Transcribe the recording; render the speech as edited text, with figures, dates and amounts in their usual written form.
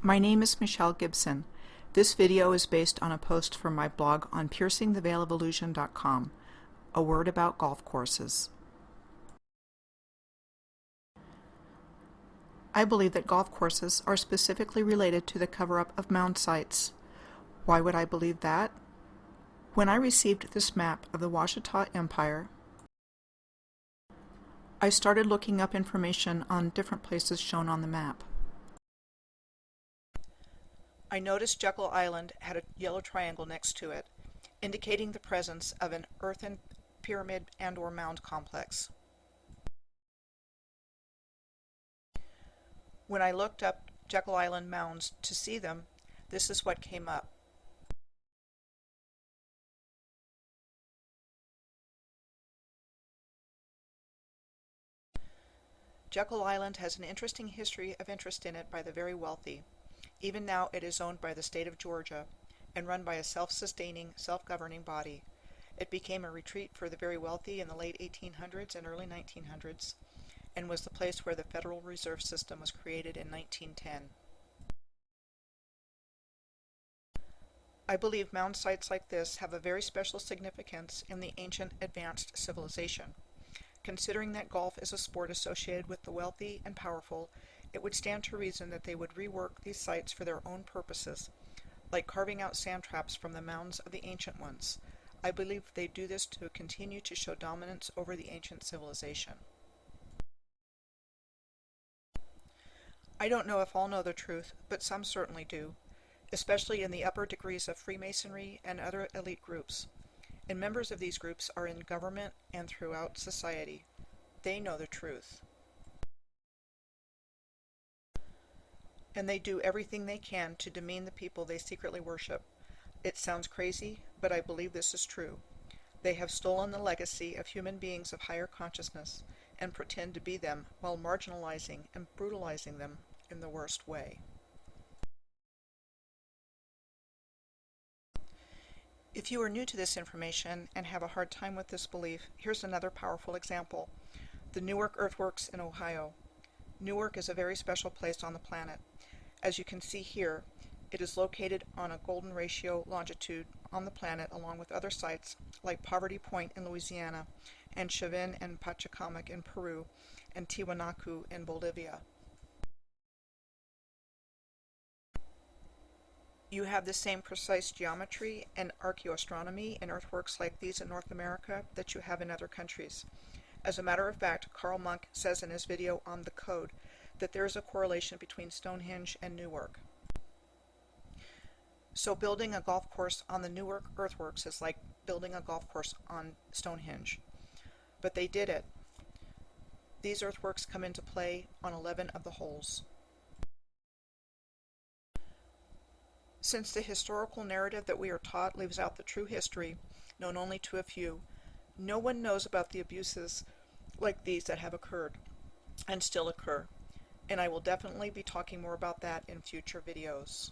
My name is Michelle Gibson. This video is based on a post from my blog on piercingtheveilofillusion.com, a word about golf courses. I believe that golf courses are specifically related to the cover-up of mound sites. Why would I believe that? When I received this map of the Washita Empire, I started looking up information on different places shown on the map. I noticed Jekyll Island had a yellow triangle next to it, indicating the presence of an earthen pyramid and/or mound complex. When I looked up Jekyll Island mounds to see them, this is what came up. Jekyll Island has an interesting history of interest in it by the very wealthy. Even now it is owned by the state of Georgia and run by a self-sustaining, self-governing body. It became a retreat for the very wealthy in the late 1800s and early 1900s and was the place where the Federal Reserve System was created in 1910. I believe mound sites like this have a very special significance in the ancient advanced civilization. Considering that golf is a sport associated with the wealthy and powerful, it would stand to reason that they would rework these sites for their own purposes, like carving out sand traps from the mounds of the ancient ones. I believe they do this to continue to show dominance over the ancient civilization. I don't know if all know the truth, but some certainly do, especially in the upper degrees of Freemasonry and other elite groups. And members of these groups are in government and throughout society. They know the truth. And they do everything they can to demean the people they secretly worship. It sounds crazy, but I believe this is true. They have stolen the legacy of human beings of higher consciousness and pretend to be them while marginalizing and brutalizing them in the worst way. If you are new to this information and have a hard time with this belief, here's another powerful example. The Newark Earthworks in Ohio. Newark is a very special place on the planet. As you can see here, it is located on a golden ratio longitude on the planet along with other sites like Poverty Point in Louisiana and Chavin and Pachacamac in Peru and Tiwanaku in Bolivia. You have the same precise geometry and archaeoastronomy in earthworks like these in North America that you have in other countries. As a matter of fact, Carl Monk says in his video on the code that there is a correlation between Stonehenge and Newark. So building a golf course on the Newark earthworks is like building a golf course on Stonehenge. But they did it. These earthworks come into play on 11 of the holes. Since the historical narrative that we are taught leaves out the true history, known only to a few, no one knows about the abuses like these that have occurred and still occur. And I will definitely be talking more about that in future videos.